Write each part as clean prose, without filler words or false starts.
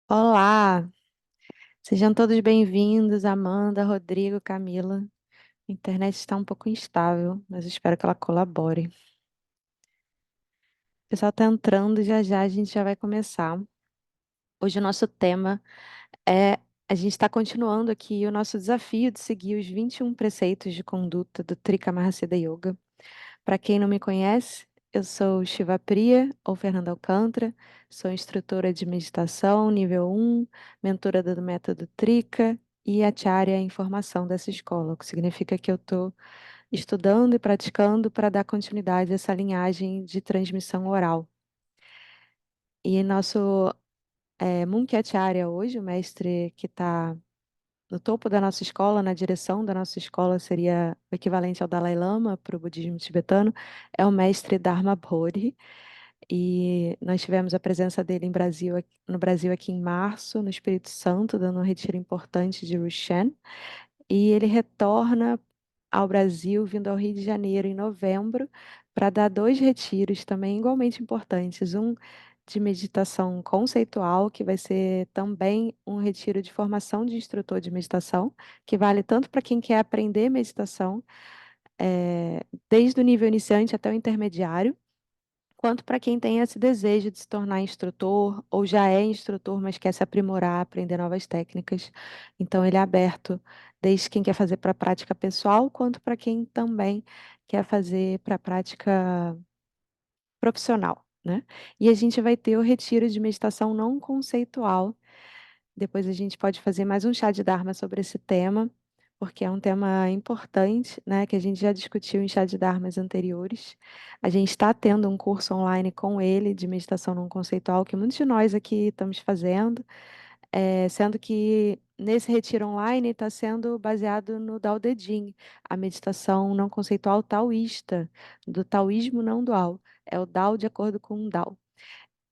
Olá, sejam todos bem-vindos, Amanda, Rodrigo, Camila. A internet está um pouco instável, mas espero que ela colabore. O pessoal está entrando, já já a gente já vai começar. Hoje o nosso tema é, a gente está continuando aqui o nosso desafio de seguir os 21 preceitos de conduta do Trikamahasida Yoga. Para quem não me conhece, eu sou Shiva Priya, ou Fernanda Alcântara, sou instrutora de meditação nível 1, mentora do método Trika e acharya em formação dessa escola, o que significa que eu estou estudando e praticando para dar continuidade a essa linhagem de transmissão oral. E nosso Munkhi Acharya hoje, o mestre que está no topo da nossa escola, na direção da nossa escola, seria o equivalente ao Dalai Lama para o budismo tibetano, é o mestre Dharma Bodhi. E nós tivemos a presença dele no Brasil aqui em março, no Espírito Santo, dando um retiro importante de Rushen. E ele retorna ao Brasil, vindo ao Rio de Janeiro em novembro, para dar dois retiros também igualmente importantes. Um de meditação conceitual, que vai ser também um retiro de formação de instrutor de meditação, que vale tanto para quem quer aprender meditação, desde o nível iniciante até o intermediário, quanto para quem tem esse desejo de se tornar instrutor ou já é instrutor, mas quer se aprimorar, aprender novas técnicas. Então, ele é aberto desde quem quer fazer para a prática pessoal, quanto para quem também quer fazer para a prática profissional, né? E a gente vai ter o retiro de meditação não conceitual. Depois a gente pode fazer mais um chá de Dharma sobre esse tema, porque é um tema importante, né, que a gente já discutiu em chá de Dharmas anteriores. A gente está tendo um curso online com ele de meditação não conceitual, que muitos de nós aqui estamos fazendo, sendo que nesse retiro online está sendo baseado no Dao De Jing, a meditação não conceitual taoísta, do taoísmo não dual. É o Dao de acordo com o Dao.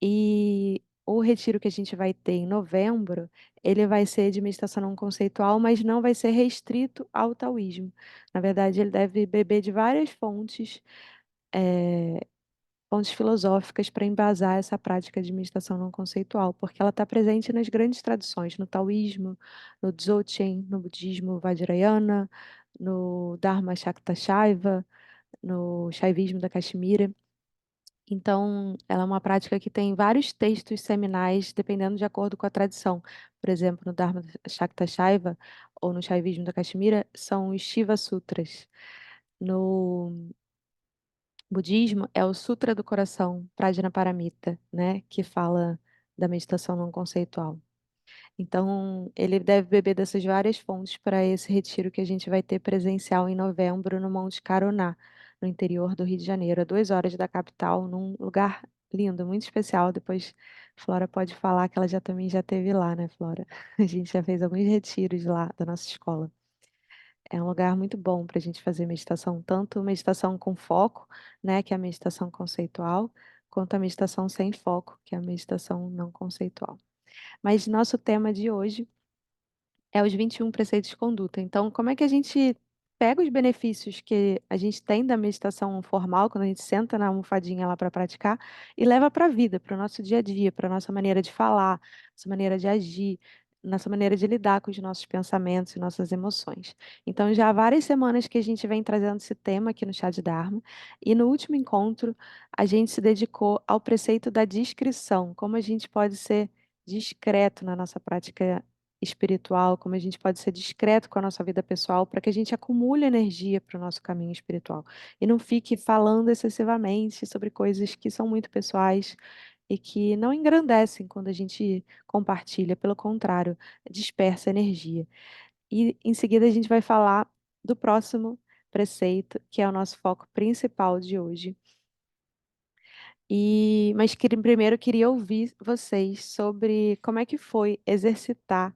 E o retiro que a gente vai ter em novembro, ele vai ser de meditação não conceitual, mas não vai ser restrito ao taoísmo. Na verdade, ele deve beber de várias fontes, fontes filosóficas para embasar essa prática de meditação não conceitual, porque ela está presente nas grandes tradições, no taoísmo, no Dzogchen, no budismo Vajrayana, no Dharma Shakta-shaiva, no Shaivismo da Caxemira. Então, ela é uma prática que tem vários textos seminais, dependendo de acordo com a tradição. Por exemplo, no Dharma Shakta Shaiva ou no Shaivismo da Caxemira, são os Shiva Sutras. No budismo, é o Sutra do Coração, Prajnaparamita, né, que fala da meditação não conceitual. Então, ele deve beber dessas várias fontes para esse retiro que a gente vai ter presencial em novembro no Monte Caroná, no interior do Rio de Janeiro, a 2 horas da capital, num lugar lindo, muito especial. Depois, Flora pode falar que ela já também já esteve lá, né, Flora? A gente já fez alguns retiros lá da nossa escola. É um lugar muito bom para a gente fazer meditação, tanto meditação com foco, né, que é a meditação conceitual, quanto a meditação sem foco, que é a meditação não conceitual. Mas nosso tema de hoje é os 21 preceitos de conduta. Então, como é que a gente pega os benefícios que a gente tem da meditação formal, quando a gente senta na almofadinha lá para praticar, e leva para a vida, para o nosso dia a dia, para a nossa maneira de falar, nossa maneira de agir, nossa maneira de lidar com os nossos pensamentos e nossas emoções. Então, já há várias semanas que a gente vem trazendo esse tema aqui no Chá de Dharma, e no último encontro a gente se dedicou ao preceito da discrição, como a gente pode ser discreto na nossa prática espiritual, como a gente pode ser discreto com a nossa vida pessoal, para que a gente acumule energia para o nosso caminho espiritual e não fique falando excessivamente sobre coisas que são muito pessoais e que não engrandecem quando a gente compartilha, pelo contrário, dispersa energia. E em seguida a gente vai falar do próximo preceito, que é o nosso foco principal de hoje. Mas primeiro eu queria ouvir vocês sobre como é que foi exercitar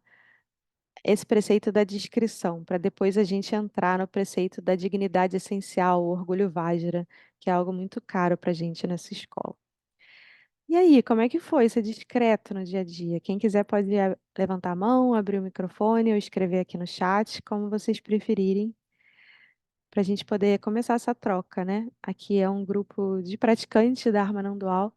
esse preceito da discrição, para depois a gente entrar no preceito da dignidade essencial, o orgulho Vajra, que é algo muito caro para a gente nessa escola. E aí, como é que foi ser discreto no dia a dia? Quem quiser pode levantar a mão, abrir o microfone ou escrever aqui no chat, como vocês preferirem, para a gente poder começar essa troca, né? Aqui é um grupo de praticantes da Dharma não dual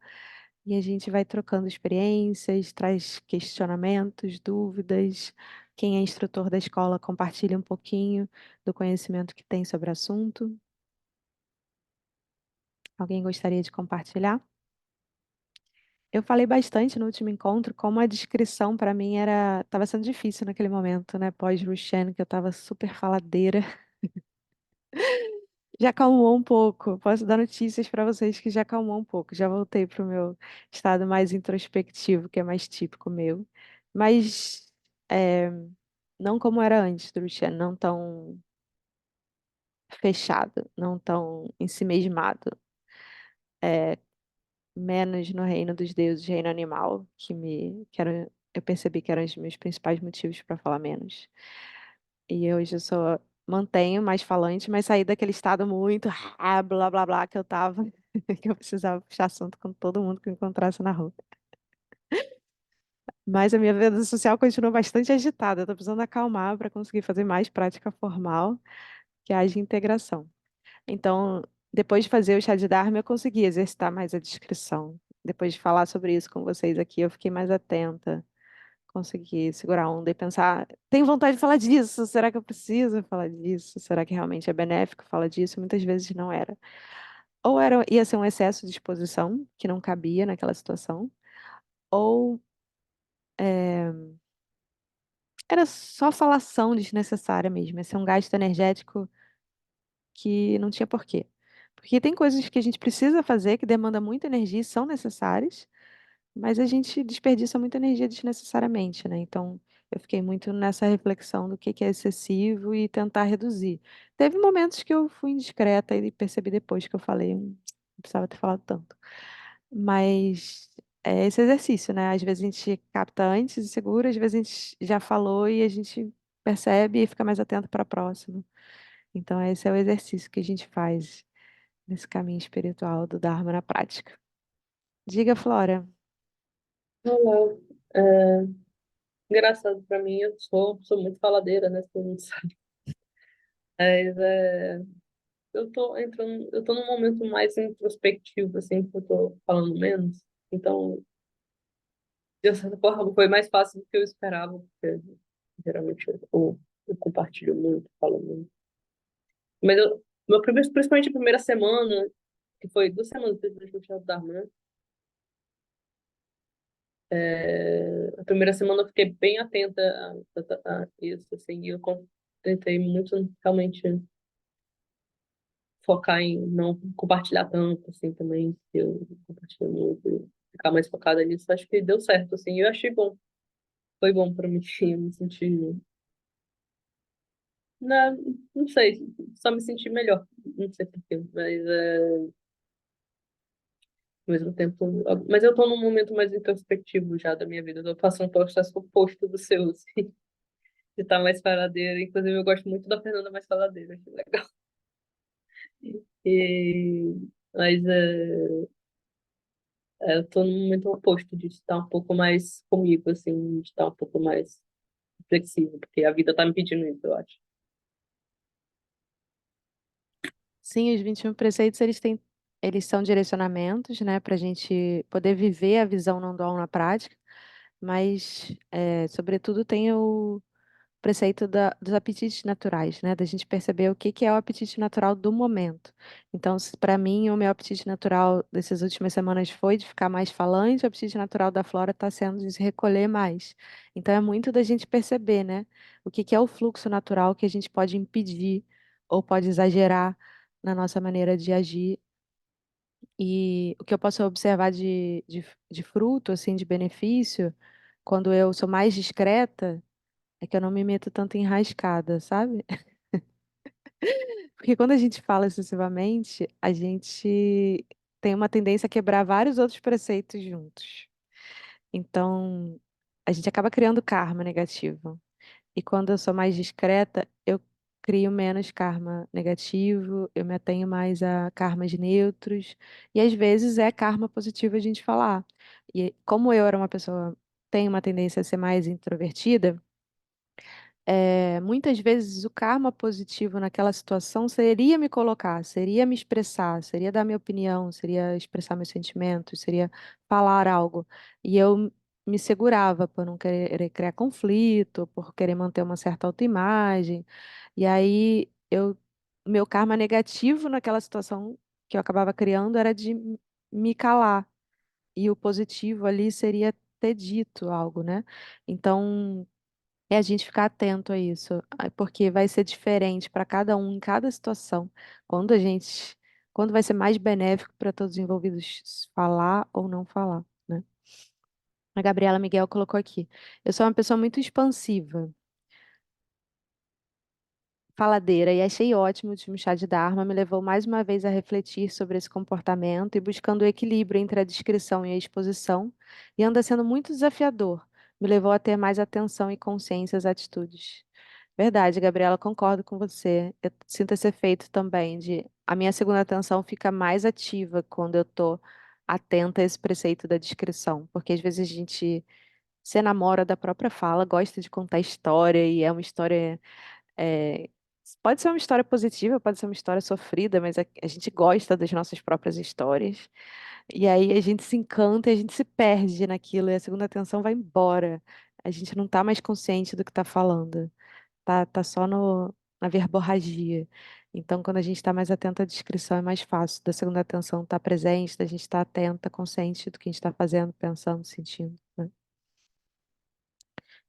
e a gente vai trocando experiências, traz questionamentos, dúvidas. Quem é instrutor da escola compartilha um pouquinho do conhecimento que tem sobre o assunto. Alguém gostaria de compartilhar? Eu falei bastante no último encontro como a descrição para mim estava sendo difícil naquele momento, né? Pós-Ruchen, que eu estava super faladeira. Já acalmou um pouco. Posso dar notícias para vocês que já acalmou um pouco. Já voltei para o meu estado mais introspectivo, que é mais típico meu. Mas é, não como era antes do Ruchen, não tão fechado, não tão ensimesmado. Menos no reino dos deuses, reino animal, eu percebi que eram os meus principais motivos para falar menos. E hoje eu mantenho mais falante, mas saí daquele estado muito blá blá blá que eu tava, que eu precisava puxar assunto com todo mundo que eu encontrasse na rua. Mas a minha vida social continua bastante agitada. Eu tô precisando acalmar para conseguir fazer mais prática formal, que haja integração. Então, depois de fazer o chá de Dharma, eu consegui exercitar mais a discrição. Depois de falar sobre isso com vocês aqui, eu fiquei mais atenta, consegui segurar a onda e pensar: tenho vontade de falar disso, será que eu preciso falar disso? Será que realmente é benéfico falar disso? Muitas vezes não era. Ou ia ser um excesso de exposição, que não cabia naquela situação, ou era só falação desnecessária mesmo, ia ser um gasto energético que não tinha porquê. Porque tem coisas que a gente precisa fazer que demandam muita energia e são necessárias, mas a gente desperdiça muita energia desnecessariamente, né? Então, eu fiquei muito nessa reflexão do que é excessivo e tentar reduzir. Teve momentos que eu fui indiscreta e percebi depois que eu falei, não precisava ter falado tanto. Mas é esse exercício, né? Às vezes a gente capta antes e segura, às vezes a gente já falou e a gente percebe e fica mais atento para a próxima. Então, esse é o exercício que a gente faz nesse caminho espiritual do Dharma na prática. Diga, Flora. Olá. É, engraçado pra mim, eu sou muito faladeira, né? Todo mundo sabe. Mas eu tô num momento mais introspectivo, assim, que eu tô falando menos. Então, de certa forma, foi mais fácil do que eu esperava, porque geralmente eu compartilho muito, falo muito. Mas principalmente a primeira semana, que foi 2 semanas depois do Chá do Dharma, né? A primeira semana eu fiquei bem atenta a isso, assim, e tentei muito realmente focar em não compartilhar tanto, assim, também, se eu compartilho muito, e ficar mais focada nisso, acho que deu certo, assim, eu achei bom, foi bom pra mim, eu me senti, não, não sei, só me senti melhor, não sei por quê, mas ao mesmo tempo, mas eu tô num momento mais introspectivo já da minha vida, eu tô passando pelo processo oposto do seu, assim, de estar mais faladeira, inclusive eu gosto muito da Fernanda mais faladeira, acho legal. E, mas eu tô num momento oposto de estar um pouco mais comigo, assim, de estar um pouco mais flexível, porque a vida tá me pedindo isso, eu acho. Sim, os 21 preceitos, eles são direcionamentos, né, para a gente poder viver a visão não dual na prática, mas, sobretudo, tem o preceito dos apetites naturais, né, da gente perceber o que que é o apetite natural do momento. Então, para mim, o meu apetite natural dessas últimas semanas foi de ficar mais falante, o apetite natural da Flora está sendo de se recolher mais. Então, é muito da gente perceber, né, o que que é o fluxo natural que a gente pode impedir ou pode exagerar na nossa maneira de agir. E o que eu posso observar de fruto, assim, de benefício, quando eu sou mais discreta, é que eu não me meto tanto em rascada, sabe? Porque quando a gente fala excessivamente, a gente tem uma tendência a quebrar vários outros preceitos juntos. Então, a gente acaba criando karma negativo. E quando eu sou mais discreta, eu crio menos karma negativo, eu me atenho mais a karmas neutros, e às vezes é karma positivo a gente falar. E como eu era uma pessoa, tenho uma tendência a ser mais introvertida, Muitas vezes o karma positivo naquela situação seria me colocar, seria me expressar, seria dar minha opinião, seria expressar meus sentimentos, seria falar algo. E eu me segurava por não querer criar conflito, por querer manter uma certa autoimagem. E aí meu karma negativo naquela situação que eu acabava criando era de me calar. E o positivo ali seria ter dito algo, né? Então, é a gente ficar atento a isso, porque vai ser diferente para cada um em cada situação. Quando a gente, quando vai ser mais benéfico para todos os envolvidos falar ou não falar, né? A Gabriela Miguel colocou aqui: eu sou uma pessoa muito expansiva, faladeira, e achei ótimo o último chá de Dharma, me levou mais uma vez a refletir sobre esse comportamento e buscando o equilíbrio entre a descrição e a exposição, e anda sendo muito desafiador. Me levou a ter mais atenção e consciência às atitudes. Verdade, Gabriela, concordo com você. Eu sinto esse efeito também de a minha segunda atenção fica mais ativa quando eu estou atenta a esse preceito da descrição, porque às vezes a gente se enamora da própria fala, gosta de contar história e é uma história é, pode ser uma história positiva, pode ser uma história sofrida, mas a gente gosta das nossas próprias histórias. E aí a gente se encanta e a gente se perde naquilo, e a segunda atenção vai embora. A gente não está mais consciente do que está falando. Tá só na verborragia. Então, quando a gente está mais atento à descrição, é mais fácil da segunda atenção estar presente, da gente estar atenta, consciente do que a gente está fazendo, pensando, sentindo, né?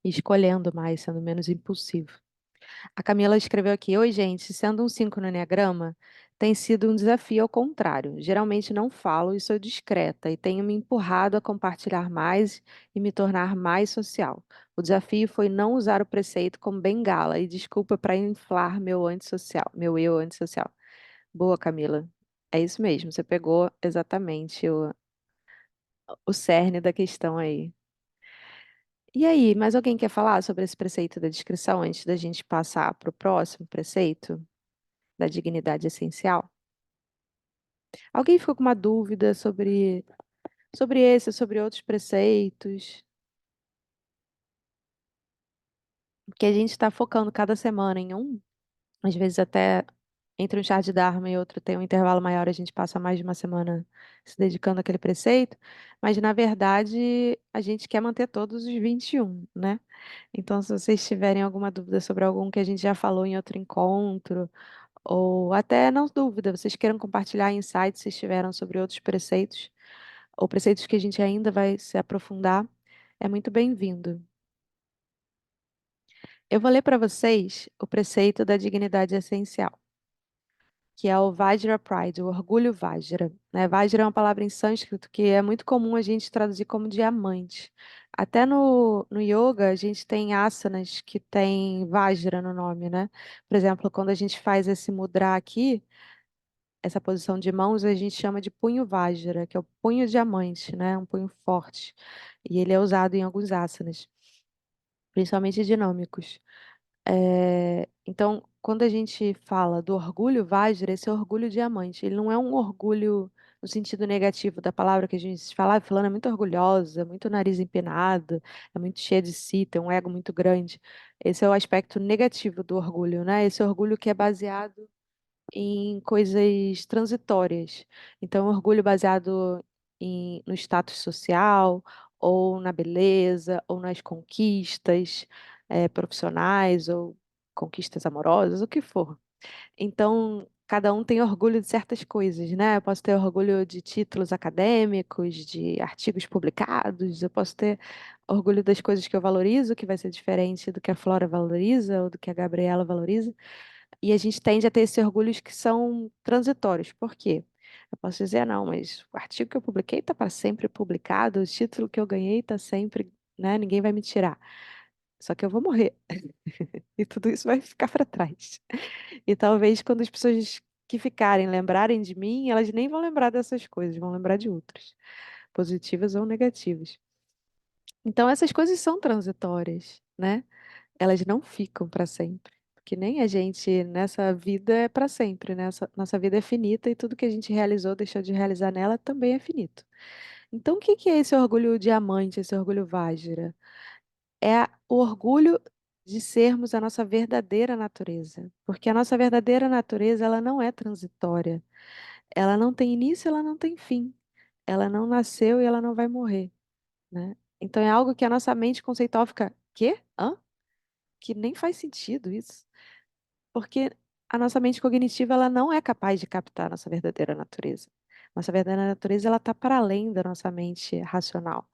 E escolhendo mais, sendo menos impulsivo. A Camila escreveu aqui: oi, gente, sendo um 5 no Enneagrama, tem sido um desafio ao contrário. Geralmente não falo e sou discreta, e tenho me empurrado a compartilhar mais e me tornar mais social. O desafio foi não usar o preceito como bengala e desculpa para inflar meu antissocial, meu eu antissocial. Boa, Camila. É isso mesmo, você pegou exatamente o cerne da questão aí. E aí, mais alguém quer falar sobre esse preceito da descrição antes da gente passar para o próximo preceito? Da dignidade essencial. Alguém ficou com uma dúvida sobre esse, sobre outros preceitos? Porque a gente está focando cada semana em um, às vezes até entre um chá de Dharma e outro tem um intervalo maior, a gente passa mais de uma semana se dedicando àquele preceito, mas na verdade a gente quer manter todos os 21, né? Então, se vocês tiverem alguma dúvida sobre algum que a gente já falou em outro encontro, ou até não dúvida, vocês queiram compartilhar insights se tiveram sobre outros preceitos, ou preceitos que a gente ainda vai se aprofundar, é muito bem-vindo. Eu vou ler para vocês o preceito da dignidade essencial, que é o Vajra Pride, o orgulho Vajra, né? Vajra é uma palavra em sânscrito que é muito comum a gente traduzir como diamante. Até no yoga, a gente tem asanas que tem Vajra no nome, né? Por exemplo, quando a gente faz esse mudra aqui, essa posição de mãos a gente chama de punho Vajra, que é o punho diamante, né? Um punho forte. E ele é usado em alguns asanas, principalmente dinâmicos. Então, quando a gente fala do orgulho Vajra, esse é orgulho diamante. Ele não é um orgulho no sentido negativo da palavra que a gente fala, fulano é muito orgulhosa, muito nariz empinado, é muito cheia de si, tem um ego muito grande. Esse é o aspecto negativo do orgulho, né? Esse orgulho que é baseado em coisas transitórias. Então, orgulho baseado no status social, ou na beleza, ou nas conquistas, profissionais, ou conquistas amorosas, o que for. Então, cada um tem orgulho de certas coisas, né? Eu posso ter orgulho de títulos acadêmicos, de artigos publicados, eu posso ter orgulho das coisas que eu valorizo, que vai ser diferente do que a Flora valoriza ou do que a Gabriela valoriza. E a gente tende a ter esses orgulhos que são transitórios. Por quê? Eu posso dizer, "Ah, não, mas o artigo que eu publiquei está para sempre publicado, o título que eu ganhei está sempre, né? Ninguém vai me tirar. Só que eu vou morrer. E tudo isso vai ficar para trás. E talvez quando as pessoas que ficarem lembrarem de mim, elas nem vão lembrar dessas coisas, vão lembrar de outras, positivas ou negativas. Então essas coisas são transitórias, né? Elas não ficam para sempre. Porque nem a gente nessa vida é para sempre, né? Nossa vida é finita e tudo que a gente realizou, deixou de realizar nela também é finito. Então, o que que é esse orgulho diamante, esse orgulho Vajra? É o orgulho de sermos a nossa verdadeira natureza, porque a nossa verdadeira natureza, ela não é transitória. Ela não tem início, ela não tem fim. Ela não nasceu e ela não vai morrer, né? Então é algo que a nossa mente conceitual fica, quê? Hã? Que nem faz sentido isso. Porque a nossa mente cognitiva, ela não é capaz de captar a nossa verdadeira natureza. Nossa verdadeira natureza, ela está para além da nossa mente racional.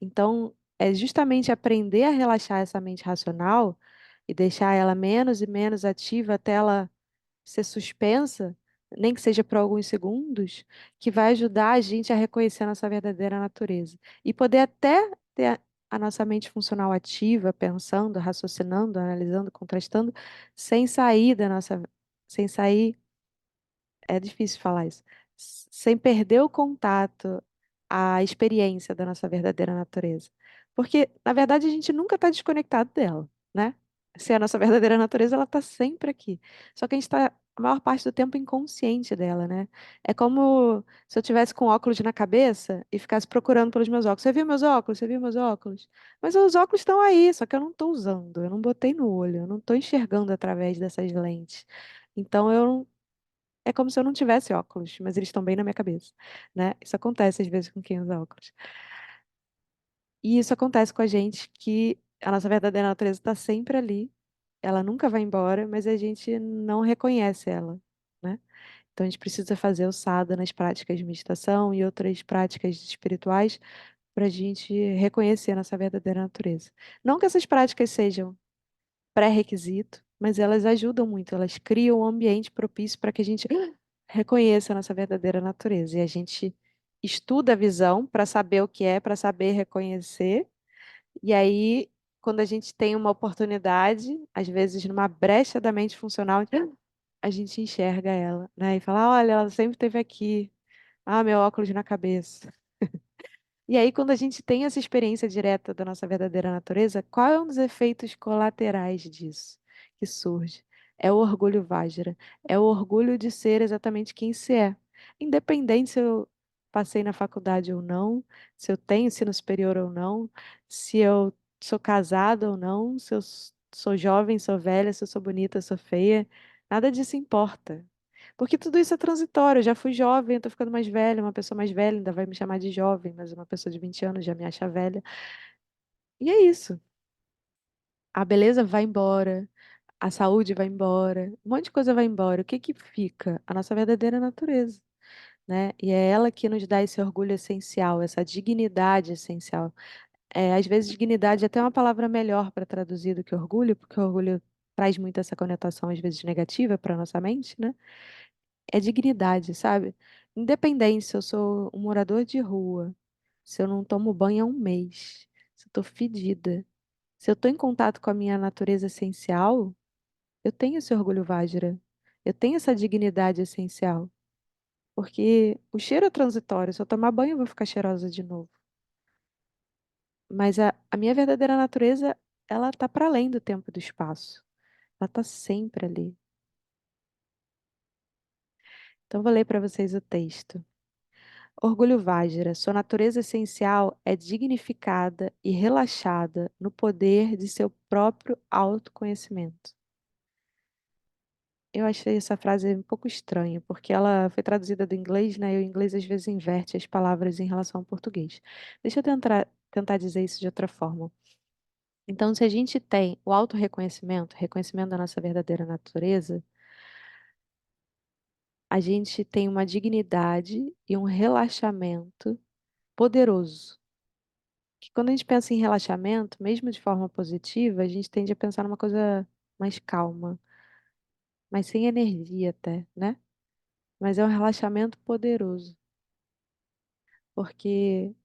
Então, é justamente aprender a relaxar essa mente racional e deixar ela menos e menos ativa até ela ser suspensa, nem que seja por alguns segundos, que vai ajudar a gente a reconhecer a nossa verdadeira natureza. E poder até ter a nossa mente funcional ativa, pensando, raciocinando, analisando, contrastando, sem sair da nossa, sem sair, é difícil falar isso, sem perder o contato, a experiência da nossa verdadeira natureza. Porque, na verdade, a gente nunca está desconectado dela, né? Se é a nossa verdadeira natureza, ela está sempre aqui. Só que a gente está, a maior parte do tempo, inconsciente dela, né? É como se eu tivesse com óculos na cabeça e ficasse procurando pelos meus óculos. Você viu meus óculos? Você viu meus óculos? Mas os óculos estão aí, só que eu não estou usando, eu não botei no olho, eu não estou enxergando através dessas lentes. Então, eu é como se eu não tivesse óculos, mas eles estão bem na minha cabeça, né? Isso acontece às vezes com quem usa óculos. E isso acontece com a gente que a nossa verdadeira natureza está sempre ali, ela nunca vai embora, mas a gente não reconhece ela, né? Então a gente precisa fazer o sadhana nas práticas de meditação e outras práticas espirituais para a gente reconhecer a nossa verdadeira natureza. Não que essas práticas sejam pré-requisito, mas elas ajudam muito, elas criam um ambiente propício para que a gente reconheça a nossa verdadeira natureza. E a gente estuda a visão para saber o que é, para saber reconhecer. E aí, quando a gente tem uma oportunidade, às vezes numa brecha da mente funcional, a gente enxerga ela, né? E fala, olha, ela sempre esteve aqui. Ah, meu óculos na cabeça. E aí, quando a gente tem essa experiência direta da nossa verdadeira natureza, qual é um dos efeitos colaterais disso que surge? É o orgulho Vajra. É o orgulho de ser exatamente quem se é. Independente se eu passei na faculdade ou não, se eu tenho ensino superior ou não, se eu sou casada ou não, se eu sou jovem, sou velha, se eu sou bonita, sou feia, nada disso importa. Porque tudo isso é transitório. Eu já fui jovem, eu tô ficando mais velha, uma pessoa mais velha ainda vai me chamar de jovem, mas uma pessoa de 20 anos já me acha velha. E é isso. A beleza vai embora, a saúde vai embora, um monte de coisa vai embora. O que que fica? A nossa verdadeira natureza, né? E é ela que nos dá esse orgulho essencial, essa dignidade essencial. É, às vezes, dignidade é até uma palavra melhor para traduzir do que orgulho, porque orgulho traz muito essa conotação, às vezes, negativa para nossa mente, né? É dignidade, sabe? Independente se eu sou um morador de rua, se eu não tomo banho há um mês, se eu tô fedida, se eu tô em contato com a minha natureza essencial, eu tenho esse orgulho Vajra. Eu tenho essa dignidade essencial. Porque o cheiro é transitório, se eu tomar banho eu vou ficar cheirosa de novo. Mas a minha verdadeira natureza, ela tá para além do tempo e do espaço. Ela tá sempre ali. Então, eu vou ler para vocês o texto. Orgulho Vajra, sua natureza essencial é dignificada e relaxada no poder de seu próprio autoconhecimento. Eu achei essa frase um pouco estranha, porque ela foi traduzida do inglês, né? E o inglês às vezes inverte as palavras em relação ao português. Deixa eu tentar dizer isso de outra forma. Então, se a gente tem o autorreconhecimento, reconhecimento da nossa verdadeira natureza, a gente tem uma dignidade e um relaxamento poderoso. Que quando a gente pensa em relaxamento, mesmo de forma positiva, a gente tende a pensar numa coisa mais calma, mais sem energia até, né? Mas é um relaxamento poderoso, porque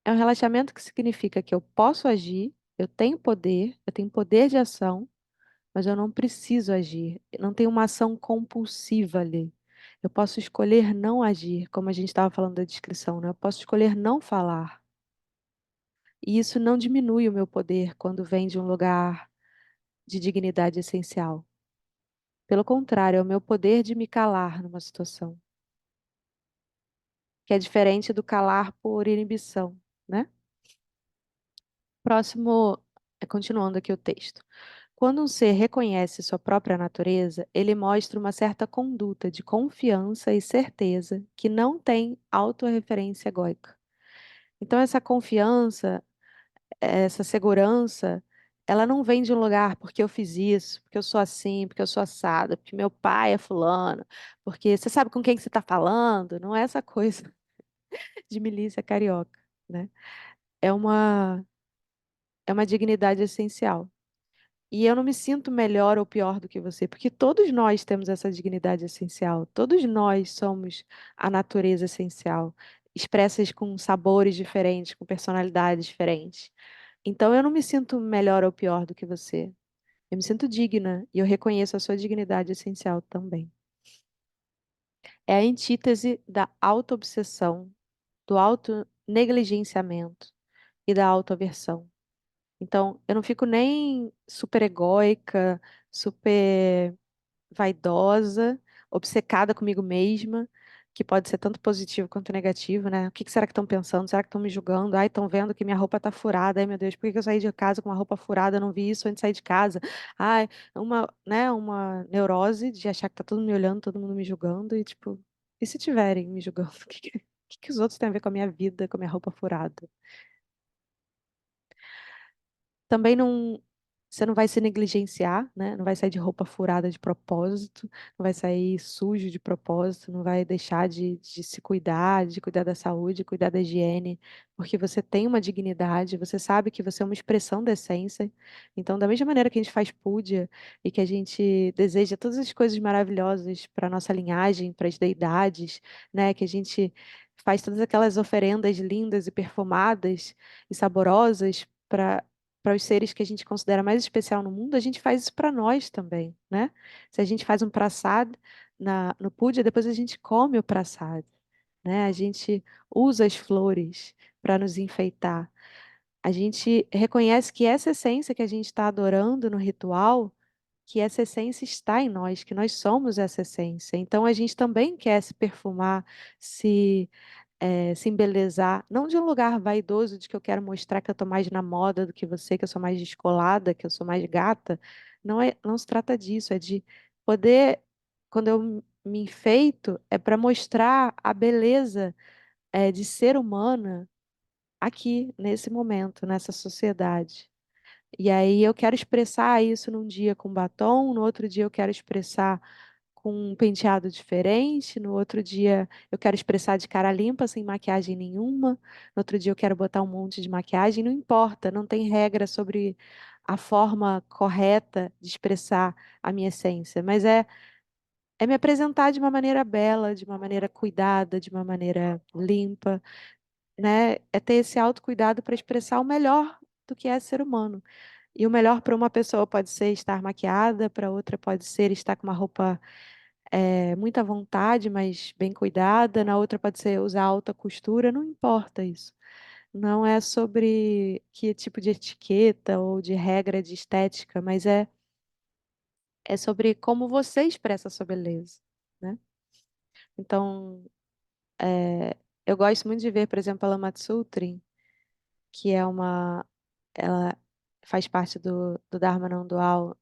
é um relaxamento que significa que eu posso agir, eu tenho poder de ação, mas eu não preciso agir, não tem uma ação compulsiva ali. Eu posso escolher não agir, como a gente estava falando da descrição, né? Eu posso escolher não falar. E isso não diminui o meu poder quando vem de um lugar de dignidade essencial. Pelo contrário, é o meu poder de me calar numa situação, que é diferente do calar por inibição, né? Próximo, continuando aqui o texto. Quando um ser reconhece sua própria natureza, ele mostra uma certa conduta de confiança e certeza que não tem autorreferência egóica. Então, essa confiança, essa segurança, ela não vem de um lugar porque eu fiz isso, porque eu sou assim, porque eu sou assada, porque meu pai é fulano, porque você sabe com quem que você está falando, não é essa coisa de milícia carioca, né? É uma, é uma dignidade essencial. E eu não me sinto melhor ou pior do que você, porque todos nós temos essa dignidade essencial, todos nós somos a natureza essencial, expressas com sabores diferentes, com personalidades diferentes. Então eu não me sinto melhor ou pior do que você. Eu me sinto digna e eu reconheço a sua dignidade essencial também. É a antítese da autoobsessão, do autonegligenciamento e da autoaversão. Então, eu não fico nem super egóica, super vaidosa, obcecada comigo mesma, que pode ser tanto positivo quanto negativo, né? O que que será que estão pensando? Será que estão me julgando? Ai, estão vendo que minha roupa tá furada. Ai, meu Deus, por que que eu saí de casa com uma roupa furada? Eu não vi isso antes de sair de casa. Ai, uma neurose de achar que tá todo mundo me olhando, todo mundo me julgando e tipo, e se tiverem me julgando? O que que os outros têm a ver com a minha vida, com a minha roupa furada? Também não, você não vai se negligenciar, né? Não vai sair de roupa furada de propósito, não vai sair sujo de propósito, não vai deixar de se cuidar, de cuidar da saúde, cuidar da higiene, porque você tem uma dignidade, você sabe que você é uma expressão da essência. Então, da mesma maneira que a gente faz puja e que a gente deseja todas as coisas maravilhosas para nossa linhagem, para as deidades, né? Que a gente faz todas aquelas oferendas lindas e perfumadas e saborosas para os seres que a gente considera mais especial no mundo, a gente faz isso para nós também, né? Se a gente faz um prasad no puja, depois a gente come o prasad, né? A gente usa as flores para nos enfeitar. A gente reconhece que essa essência que a gente está adorando no ritual, que essa essência está em nós, que nós somos essa essência. Então a gente também quer se perfumar, se se embelezar, não de um lugar vaidoso de que eu quero mostrar que eu estou mais na moda do que você, que eu sou mais descolada, que eu sou mais gata. Não se trata disso, é de poder, quando eu me enfeito, é para mostrar a beleza de ser humana aqui, nesse momento, nessa sociedade. E aí eu quero expressar isso num dia com batom, no outro dia eu quero expressar com um penteado diferente, no outro dia eu quero expressar de cara limpa, sem maquiagem nenhuma, no outro dia eu quero botar um monte de maquiagem, não importa, não tem regra sobre a forma correta de expressar a minha essência, mas é me apresentar de uma maneira bela, de uma maneira cuidada, de uma maneira limpa, né? É ter esse autocuidado para expressar o melhor do que é ser humano. E o melhor para uma pessoa pode ser estar maquiada, para outra pode ser estar com uma roupa muita vontade, mas bem cuidada. Na outra pode ser usar alta costura, não importa isso. Não é sobre que tipo de etiqueta ou de regra de estética, mas é sobre como você expressa a sua beleza, né? Então, eu gosto muito de ver, por exemplo, a Lama Tsutrin, que ela faz parte do Dharma não dual,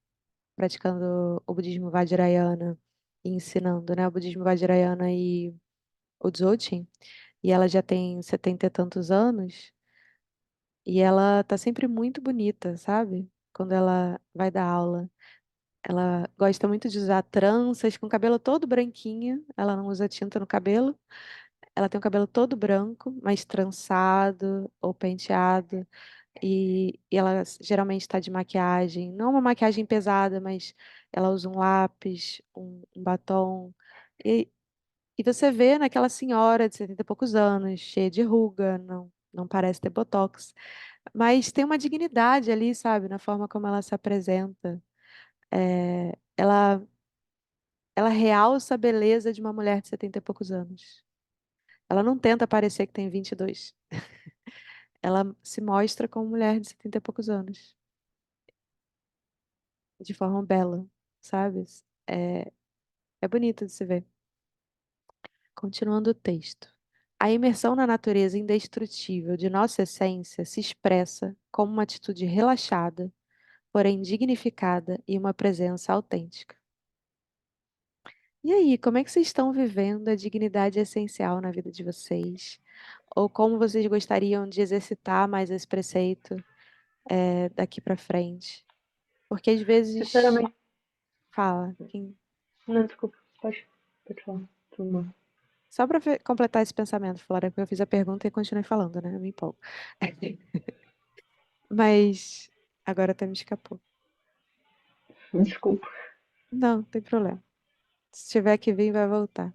praticando o budismo Vajrayana e ensinando, né, o budismo Vajrayana e o Dzogchen. E ela já tem 70 e tantos anos, e ela tá sempre muito bonita, sabe? Quando ela vai dar aula. Ela gosta muito de usar tranças com o cabelo todo branquinho, ela não usa tinta no cabelo. Ela tem o cabelo todo branco, mas trançado ou penteado. E ela geralmente está de maquiagem, não uma maquiagem pesada, mas ela usa um lápis, um batom. E você vê naquela senhora de 70 e poucos anos, cheia de ruga, não parece ter botox, mas tem uma dignidade ali, sabe, na forma como ela se apresenta. Ela realça a beleza de uma mulher de 70 e poucos anos. Ela não tenta parecer que tem 22. Ela se mostra como mulher de 70 e poucos anos, de forma bela, sabe? É, é bonito de se ver. Continuando o texto. A imersão na natureza indestrutível de nossa essência se expressa como uma atitude relaxada, porém dignificada e uma presença autêntica. E aí, como é que vocês estão vivendo a dignidade essencial na vida de vocês? Ou como vocês gostariam de exercitar mais esse preceito, daqui para frente? Porque às vezes, Sinceramente, fala, não, desculpa, pode falar. Tudo bom. só para completar esse pensamento, Flora, porque eu fiz a pergunta e continuei falando, né? Eu me empolgo. Mas agora até me escapou. Desculpa. Não, não tem problema. Se tiver que vir, vai voltar.